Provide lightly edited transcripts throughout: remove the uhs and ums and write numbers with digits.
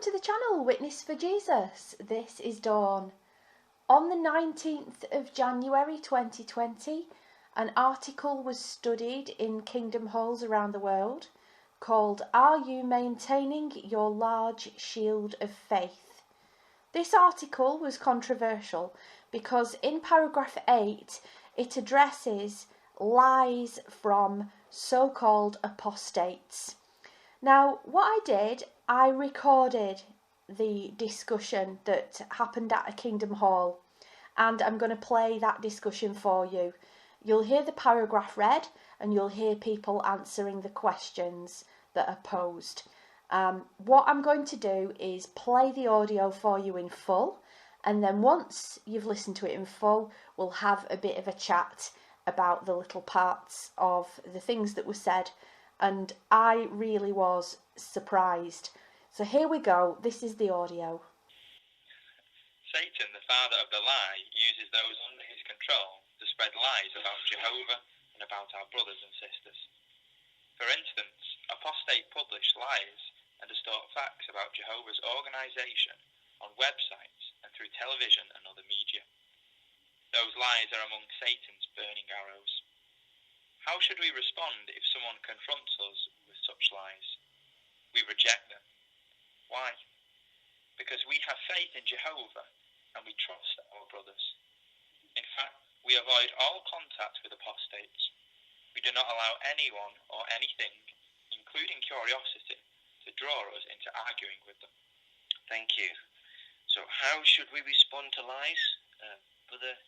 to the channel Witness for Jesus. This is Dawn. On the 19th of January 2020, an article was studied in Kingdom halls around the world called "Are You Maintaining Your Large Shield of Faith?" This article was controversial because in paragraph 8 it addresses lies from so-called apostates. Now, what I did, I recorded the discussion that happened at a Kingdom Hall, and I'm going to play that discussion for you. You'll hear the paragraph read, and you'll hear people answering the questions that are posed. What I'm going to do is play the audio for you in full, and then once you've listened to it in full, we'll have a bit of a chat about the little parts of the things that were said. And I really was surprised. So here we go. This is the audio. Satan, the father of the lie, uses those under his control to spread lies about Jehovah and about our brothers and sisters. For instance, apostates publish lies and distort facts about Jehovah's organisation on websites and through television and other media. Those lies are among Satan's burning arrows. How should we respond if someone confronts us with such lies? We reject them. Why? Because we have faith in Jehovah and we trust our brothers. In fact, we avoid all contact with apostates. We do not allow anyone or anything, including curiosity, to draw us into arguing with them. Thank you. So how should we respond to lies, Brother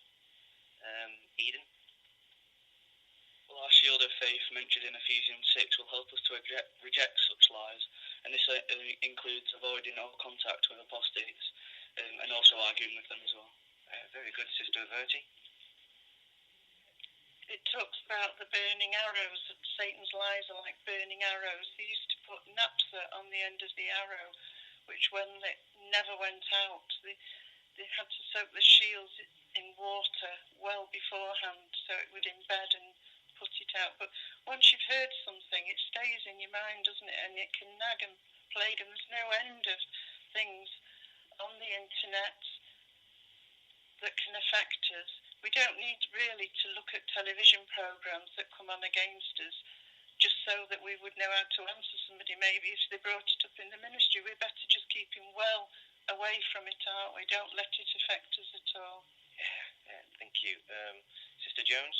Eden? Well, our shield of faith mentioned in Ephesians 6 will help us to reject such lies, and this includes avoiding all contact with apostates and also arguing with them as well. Very good, Sister Verti. It talks about the burning arrows. Satan's lies are like burning arrows. They used to put naphtha on the end of the arrow, which when they never went out, they had to soak the shields in water well beforehand so it would embed and put it out. But once you've heard something, it stays in your mind, doesn't it? And it can nag and plague, and there's no end of things on the internet that can affect us. We don't need really to look at television programs that come on against us just so that we would know how to answer somebody. Maybe if they brought it up in the ministry, we're better just keeping well away from it, aren't we? Don't let it affect us at all. Yeah, thank you. Sister Jones?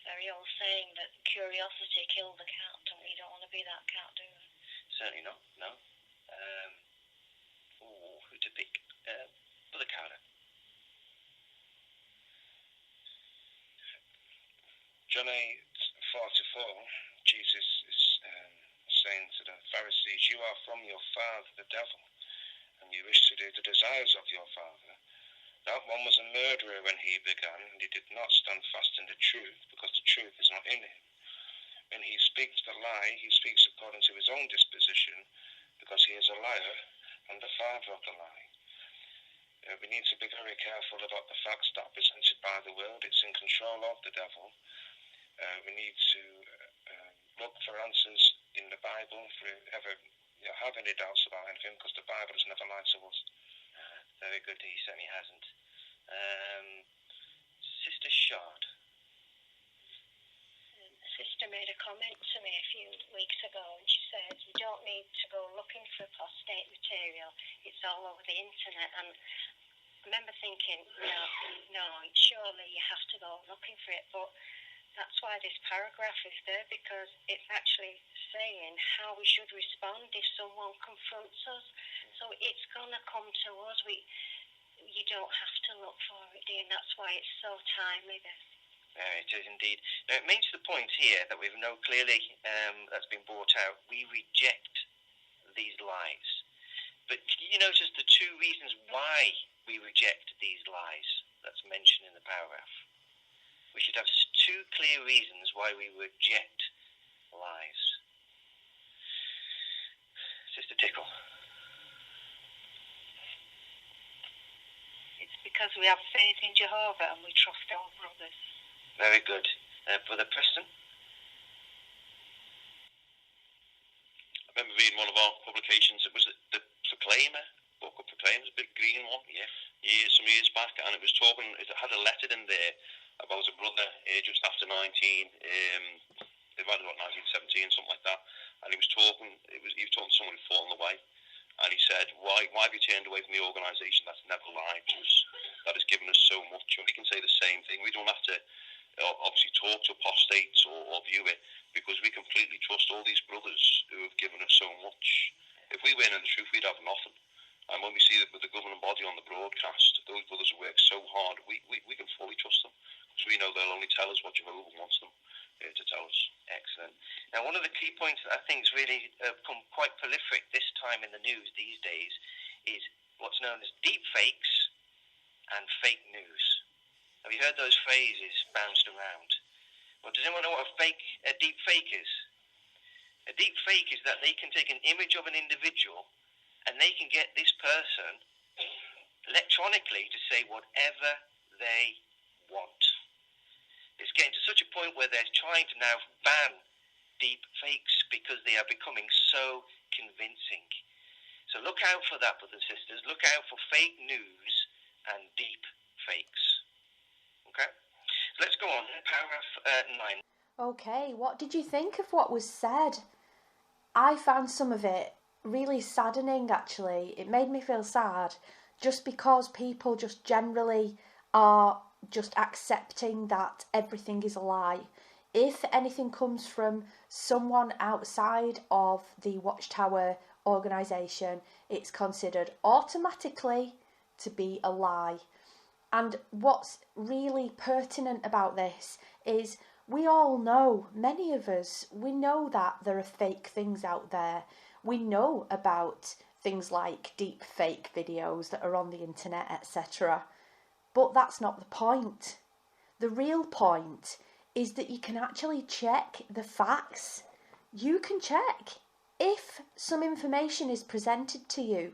Very old saying that curiosity killed the cat, and we don't want to be that cat, do we? Certainly not, no. Who to pick? Brother Carter. John 8:44, Jesus is saying to the Pharisees, "You are from your father, the devil, and you wish to do the desires of your father. That one was a murderer when he began, and he did not stand fast in the truth, because the truth is not in him. When he speaks the lie, he speaks according to his own disposition, because he is a liar and the father of the lie." We need to be very careful about the facts that are presented by the world. It's in control of the devil. We need to look for answers in the Bible if we ever have any doubts about anything, because the Bible has never lied to us. Very good, he certainly hasn't. Sister Shard. A sister made a comment to me a few weeks ago, and she said, "You don't need to go looking for apostate material. It's all over the internet." And I remember thinking, no, surely you have to go looking for it. But that's why this paragraph is there, because it's actually saying how we should respond if someone confronts us. So it's going to come to us. You don't have to look for it, dear, and that's why it's so timely, this. It is indeed. Now, it makes the point here that we've know clearly that's been brought out. We reject these lies. But can you notice the two reasons why we reject these lies that's mentioned in the paragraph? We should have two clear reasons why we reject lies. Sister Tickle. It's because we have faith in Jehovah and we trust our brothers. Very good. Brother Preston? remember reading one of our publications. It was the Proclaimer, book of Proclaimers, a big green one, some years back, and it was talking. It had a letter in there about a brother just after 19. They might have about 1917, something like that. And he was talking. He was talking to someone who'd fallen away, and he said, "Why have you turned away from the organisation that's never lied to us, that has given us so much?" And we can say the same thing. We don't have to obviously talk to apostates or view it, because we completely trust all these brothers who have given us so much. If we weren't in the truth, we'd have nothing. And when we see that with the governing body on the broadcast, those brothers who work so hard, we can fully trust them, because we know they'll only tell us what Jehovah wants them to tell us. Excellent. Now, one of the key points that I think has really become quite prolific this time in the news these days is what's known as deep fakes and fake news. Have you heard those phrases bounced around? Well, does anyone know what a deep fake is? A deep fake is that they can take an image of an individual and they can get this person electronically to say whatever they want. It's getting to such a point where they're trying to now ban deep fakes because they are becoming so convincing. So look out for that, brothers and sisters. Look out for fake news and deep fakes. Okay? So let's go on. Paragraph 9. Okay, what did you think of what was said? I found some of it really saddening, actually. It made me feel sad, just because people just generally are just accepting that everything is a lie. If anything comes from someone outside of the Watchtower organisation, it's considered automatically to be a lie. And what's really pertinent about this is we all know, many of us, we know that there are fake things out there. We know about things like deep fake videos that are on the internet, etc. But that's not the point. The real point is that you can actually check the facts. You can check if some information is presented to you.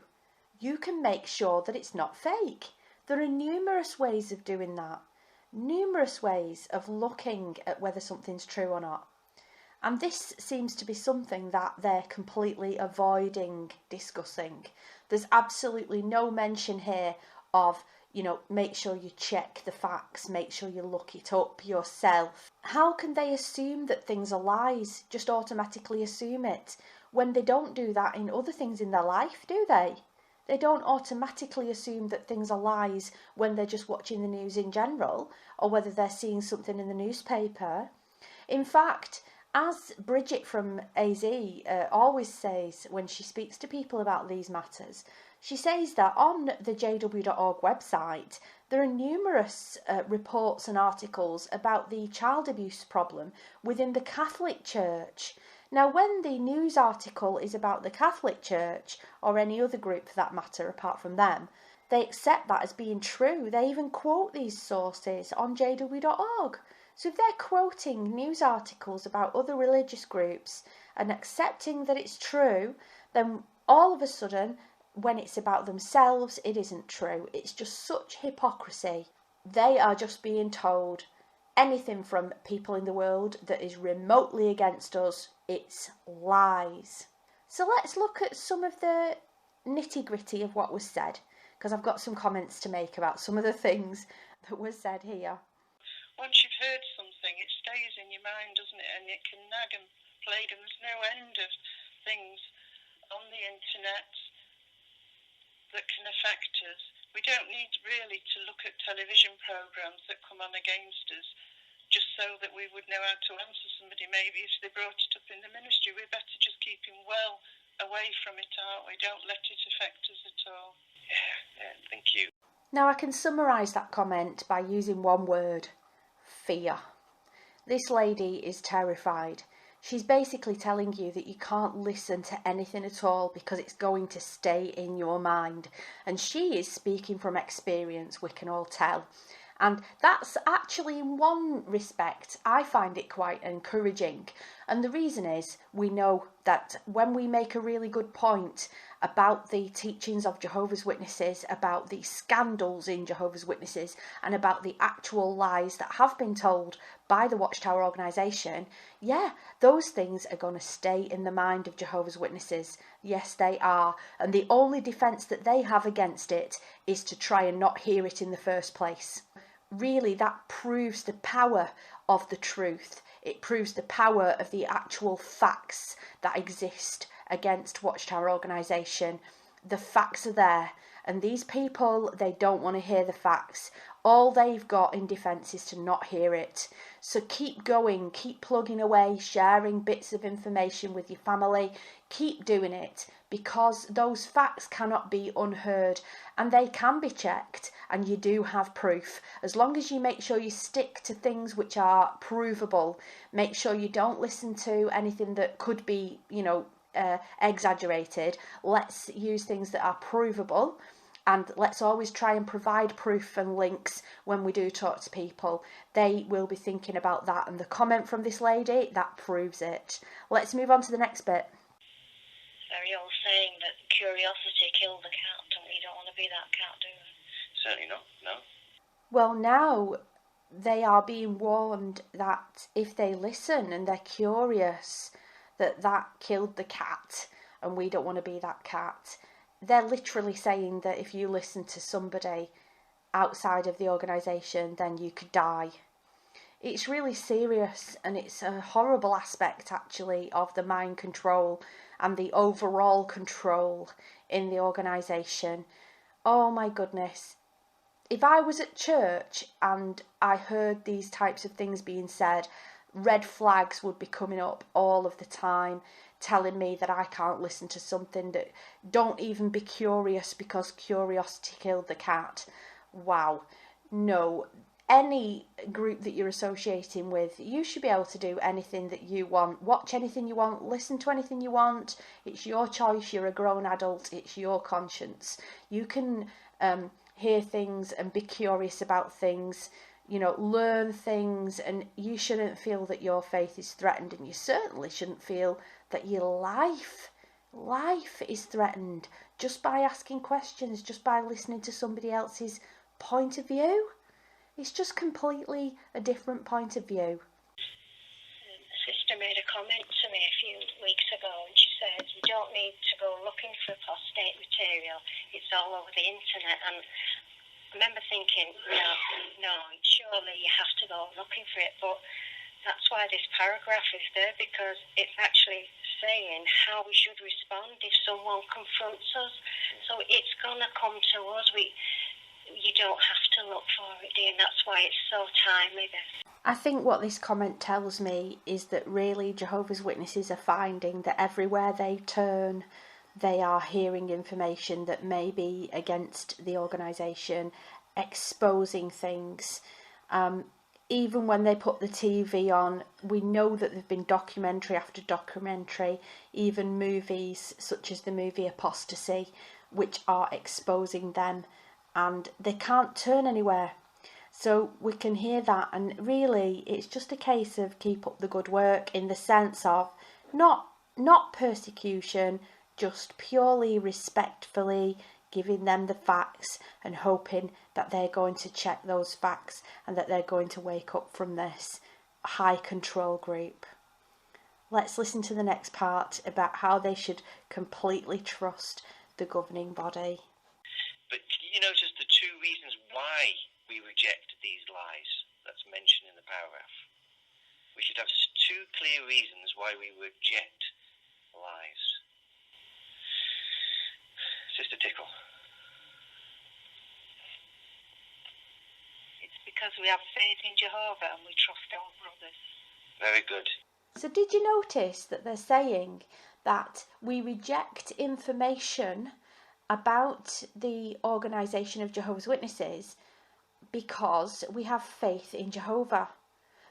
You can make sure that it's not fake. There are numerous ways of doing that. Numerous ways of looking at whether something's true or not. And this seems to be something that they're completely avoiding discussing. There's absolutely no mention here of, make sure you check the facts, make sure you look it up yourself. How can they assume that things are lies? Just automatically assume it, when they don't do that in other things in their life, do they? They don't automatically assume that things are lies when they're just watching the news in general, or whether they're seeing something in the newspaper. In fact, as Bridget from AZ always says when she speaks to people about these matters, she says that on the jw.org website there are numerous reports and articles about the child abuse problem within the Catholic Church. Now, when the news article is about the Catholic Church, or any other group for that matter apart from them, they accept that as being true. They even quote these sources on jw.org. So if they're quoting news articles about other religious groups and accepting that it's true, then all of a sudden, when it's about themselves, it isn't true. It's just such hypocrisy. They are just being told anything from people in the world that is remotely against us, it's lies. So let's look at some of the nitty-gritty of what was said, because I've got some comments to make about some of the things that were said here. Once you've heard something, it stays in your mind, doesn't it? And it can nag and plague, and there's no end of things on the internet that can affect us. We don't need really to look at television programmes that come on against us just so that we would know how to answer somebody. Maybe if they brought it up in the ministry, we're better just keeping well away from it, aren't we? Don't let it affect us at all. Yeah, thank you. Now I can summarise that comment by using one word: fear. This lady is terrified. She's basically telling you that you can't listen to anything at all because it's going to stay in your mind. And she is speaking from experience, we can all tell. And that's actually, in one respect, I find it quite encouraging. And the reason is, we know that when we make a really good point about the teachings of Jehovah's Witnesses, about the scandals in Jehovah's Witnesses, and about the actual lies that have been told by the Watchtower organisation, yeah, those things are going to stay in the mind of Jehovah's Witnesses. Yes, they are. And the only defence that they have against it is to try and not hear it in the first place. Really, that proves the power of the truth. It proves the power of the actual facts that exist against Watchtower organisation. The facts are there, and these people, they don't want to hear the facts. All they've got in defence is to not hear it. So keep going, keep plugging away, sharing bits of information with your family. Keep doing it, because those facts cannot be unheard, and they can be checked, and you do have proof. As long as you make sure you stick to things which are provable, make sure you don't listen to anything that could be, exaggerated. Let's use things that are provable, and let's always try and provide proof and links when we do talk to people. They will be thinking about that, and the comment from this lady, that proves it. Let's move on to the next bit. Very old saying that curiosity killed the cat, and we don't want to be that cat, do we? Certainly not, no. Well, now they are being warned that if they listen and they're curious, that killed the cat, and we don't want to be that cat. They're literally saying that if you listen to somebody outside of the organisation, then you could die. It's really serious, and it's a horrible aspect, actually, of the mind control and the overall control in the organisation. Oh my goodness. If I was at church and I heard these types of things being said, red flags would be coming up all of the time, telling me that I can't listen to something, that don't even be curious because curiosity killed the cat. Wow. No. Any group that you're associating with, you should be able to do anything that you want, watch anything you want, listen to anything you want. It's your choice. You're a grown adult. It's your conscience. You can hear things and be curious about things, learn things, and you shouldn't feel that your faith is threatened, and you certainly shouldn't feel that your life is threatened just by asking questions, just by listening to somebody else's point of view. It's just completely a different point of view. A sister made a comment to me a few weeks ago, and she said, "We don't need to go looking for apostate material. It's all over the internet." And I remember thinking, no, surely you have to go looking for it. But that's why this paragraph is there, because it's actually saying how we should respond if someone confronts us. So it's going to come to us. You don't have to look for it, dear, and that's why it's so timely, this. I think what this comment tells me is that really Jehovah's Witnesses are finding that everywhere they turn, they are hearing information that may be against the organisation, exposing things. Even when they put the TV on, we know that there have been documentary after documentary, even movies such as the movie Apostates, which are exposing them, and they can't turn anywhere. So we can hear that, and really it's just a case of keep up the good work, in the sense of not persecution, just purely respectfully giving them the facts and hoping that they're going to check those facts and that they're going to wake up from this high control group. Let's listen to the next part about how they should completely trust the governing body. But can you notice the two reasons why we reject these lies that's mentioned in the paragraph? We should have two clear reasons why we reject lies. Sister Tickle. It's because we have faith in Jehovah and we trust our brothers. Very good. So did you notice that they're saying that we reject information about the organisation of Jehovah's Witnesses because we have faith in Jehovah?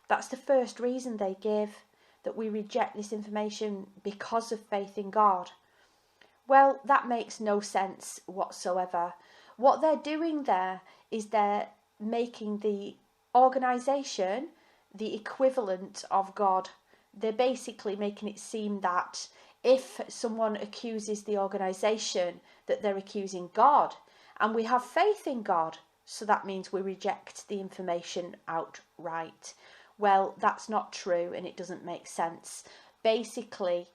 That's the first reason they give, that we reject this information because of faith in God. Well, that makes no sense whatsoever. What they're doing there is they're making the organisation the equivalent of God. They're basically making it seem that If someone accuses the organisation, that they're accusing God, and we have faith in God, so that means we reject the information outright. Well, that's not true, and it doesn't make sense. Basically,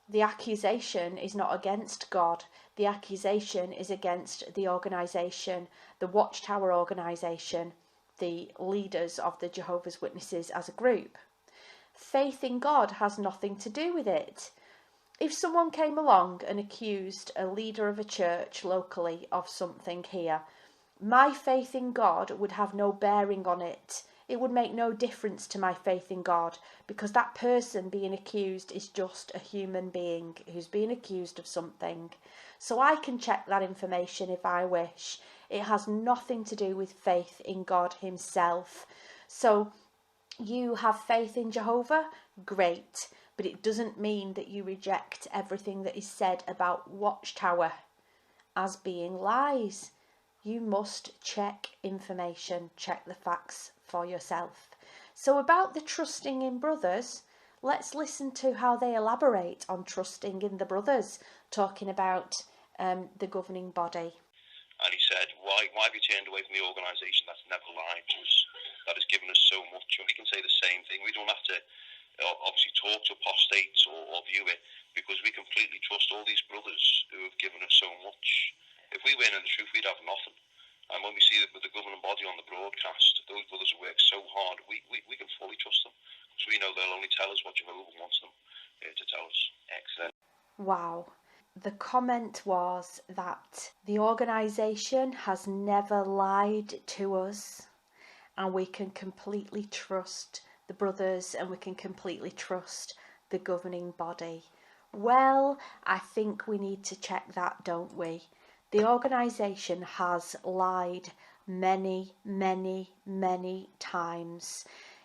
the accusation is not against God. The accusation is against the organisation, the Watchtower organisation, the leaders of the Jehovah's Witnesses as a group. Faith in God has nothing to do with it. If someone came along and accused a leader of a church locally of something here, my faith in God would have no bearing on it. It would make no difference to my faith in God, because that person being accused is just a human being who's being accused of something. So I can check that information if I wish. It has nothing to do with faith in God himself. So you have faith in Jehovah? Great. But it doesn't mean that you reject everything that is said about Watchtower as being lies. You must check information, check the facts for yourself. So about the trusting in brothers, let's listen to how they elaborate on trusting in the brothers, talking about the governing body. And he said, why have you turned away from the organisation that's never lied to us, that has given us so much? And we can say the same thing. We don't have to obviously talk to apostates or view it, because we completely trust all these brothers who have given us so much. If we weren't in the truth, we'd have nothing. And when we see that with the governing body on the broadcast, those brothers who work so hard, we can fully trust them, because we know they'll only tell us what Jehovah wants them to tell us. Excellent. Wow. The comment was that the organisation has never lied to us, and we can completely trust the brothers, and we can completely trust the governing body. Well, I think we need to check that, don't we? The organisation has lied many, many, many times.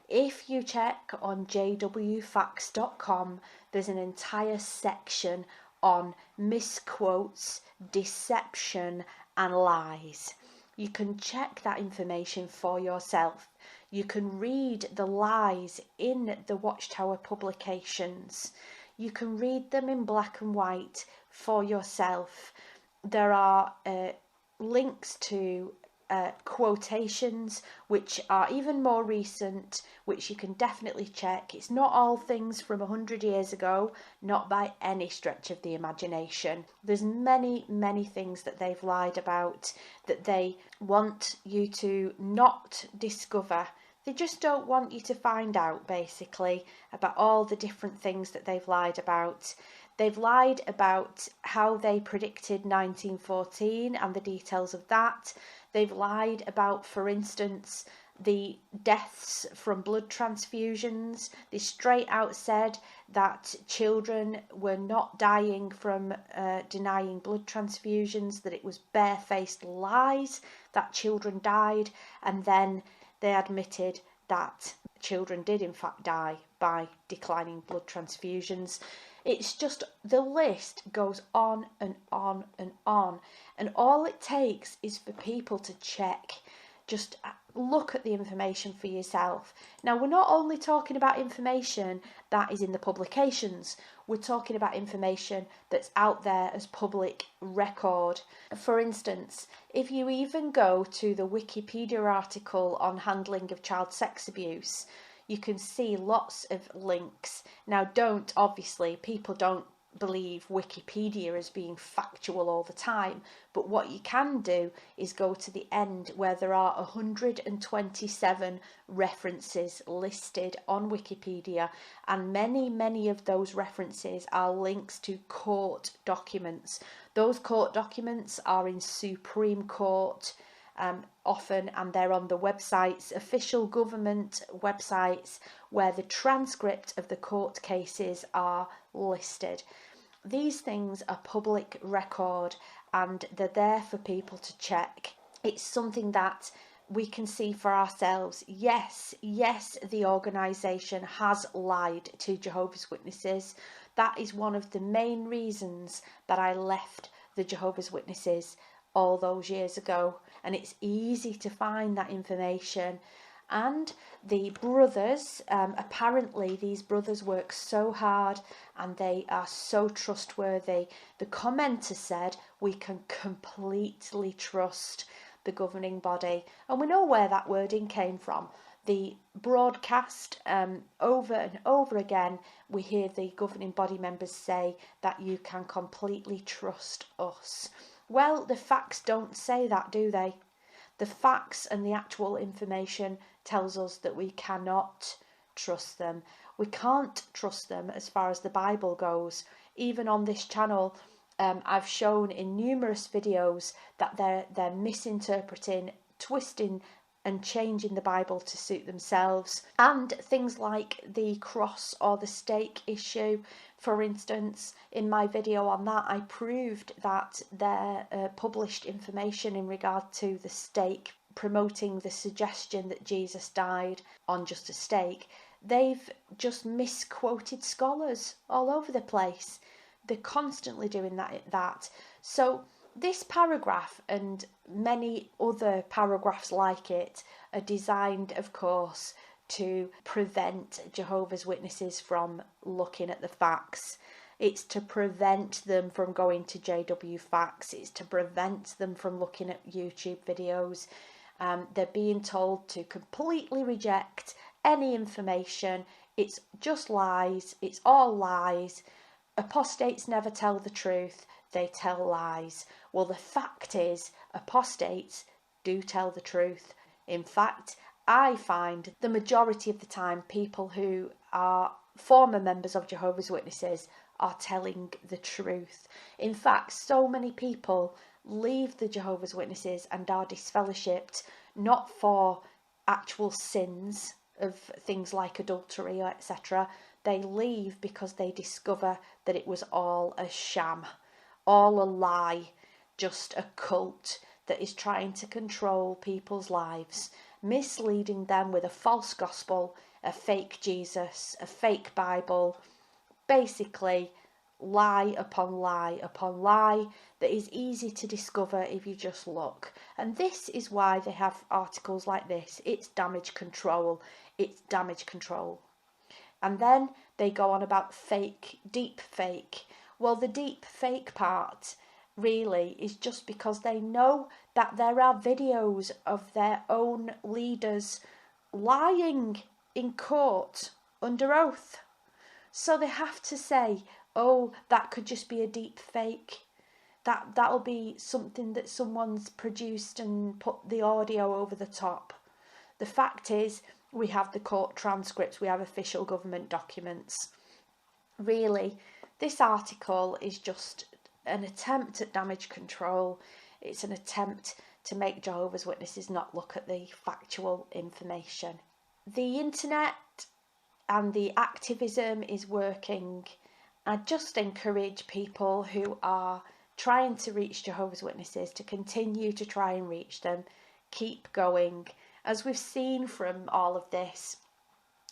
If you check on jwfacts.com, there's an entire section on misquotes, deception and lies. You can check that information for yourself. You can read the lies in the Watchtower publications. You can read them in black and white for yourself. There are links to quotations which are even more recent, which you can definitely check. It's not all things from 100 years ago, not by any stretch of the imagination. There's many, many things that they've lied about, that they want you to not discover. They just don't want you to find out, basically, about all the different things that they've lied about. They've lied about how they predicted 1914 and the details of that. They've lied about, for instance, the deaths from blood transfusions. They straight out said that children were not dying from denying blood transfusions, that it was barefaced lies that children died, and then they admitted that children did in fact die by declining blood transfusions. It's just, the list goes on and on and on. And all it takes is for people to check. Just look at the information for yourself. Now, we're not only talking about information that is in the publications. We're talking about information that's out there as public record. For instance, if you even go to the Wikipedia article on handling of child sex abuse, you can see lots of links. Now, people don't believe Wikipedia as being factual all the time, but what you can do is go to the end where there are 127 references listed on Wikipedia, and many of those references are links to court documents. Those court documents are in Supreme Court often, and they're on the websites, official government websites, where the transcript of the court cases are listed. These things are public record, and they're there for people to check. It's something that we can see for ourselves. Yes, the organisation has lied to Jehovah's Witnesses. That is one of the main reasons that I left the Jehovah's Witnesses all those years ago, and it's easy to find that information. And the brothers, apparently these brothers work so hard and they are so trustworthy. The commenter said we can completely trust the governing body. And we know where that wording came from. The broadcast, over and over again, we hear the governing body members say that you can completely trust us. Well, the facts don't say that, do they? The facts and the actual information tells us that we cannot trust them. We can't trust them as far as the Bible goes. Even on this channel, I've shown in numerous videos that they're misinterpreting, twisting and changing the Bible to suit themselves. And things like the cross or the stake issue, for instance, in my video on that, I proved that their published information in regard to the stake, promoting the suggestion that Jesus died on just a stake, they've just misquoted scholars all over the place. They're constantly doing that. So this paragraph and many other paragraphs like it are designed, of course, to prevent Jehovah's Witnesses from looking at the facts. It's to prevent them from going to JW Facts. It's to prevent them from looking at YouTube videos. They're being told to completely reject any information. It's just lies. It's all lies. Apostates never tell the truth. They tell lies. Well, the fact is, apostates do tell the truth. In fact, I find the majority of the time people who are former members of Jehovah's Witnesses are telling the truth. In fact, so many people leave the Jehovah's Witnesses and are disfellowshipped not for actual sins of things like adultery or etc. They leave because they discover that it was all a sham, all a lie, just a cult that is trying to control people's lives, misleading them with a false gospel, a fake Jesus, a fake Bible, basically lie upon lie upon lie that is easy to discover if you just look. And this is why they have articles like this. It's damage control. It's damage control. And then they go on about fake, deep fake. Well, the deep fake part really is just because they know that there are videos of their own leaders lying in court under oath. So they have to say, oh, that could just be a deep fake. That'll be something that someone's produced and put the audio over the top. The fact is, we have the court transcripts, we have official government documents. Really, this article is just an attempt at damage control. It's an attempt to make Jehovah's Witnesses not look at the factual information. The internet and the activism is working. I just encourage people who are trying to reach Jehovah's Witnesses to continue to try and reach them. Keep going. As we've seen from all of this,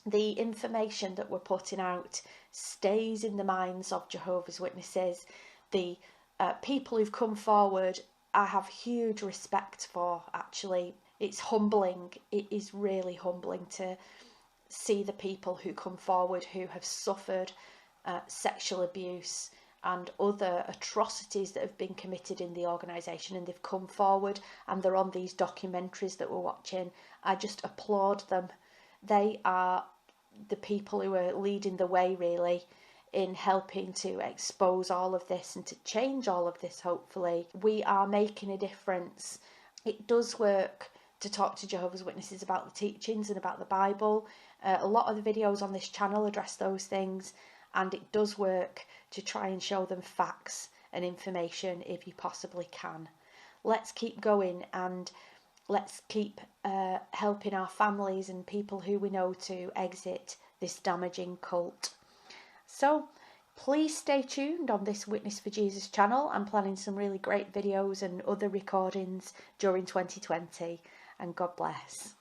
the information that we're putting out stays in the minds of Jehovah's Witnesses. The people who've come forward, I have huge respect for, actually. It's humbling. It is really humbling to see the people who come forward who have suffered sexual abuse and other atrocities that have been committed in the organisation, and they've come forward and they're on these documentaries that we're watching. I just applaud them. They are the people who are leading the way, really, in helping to expose all of this and to change all of this, hopefully. We are making a difference. It does work to talk to Jehovah's Witnesses about the teachings and about the Bible. A lot of the videos on this channel address those things, and it does work to try and show them facts and information if you possibly can. Let's keep going, and let's keep helping our families and people who we know to exit this damaging cult. So please stay tuned on this Witness for Jesus channel. I'm planning some really great videos and other recordings during 2020, and God bless.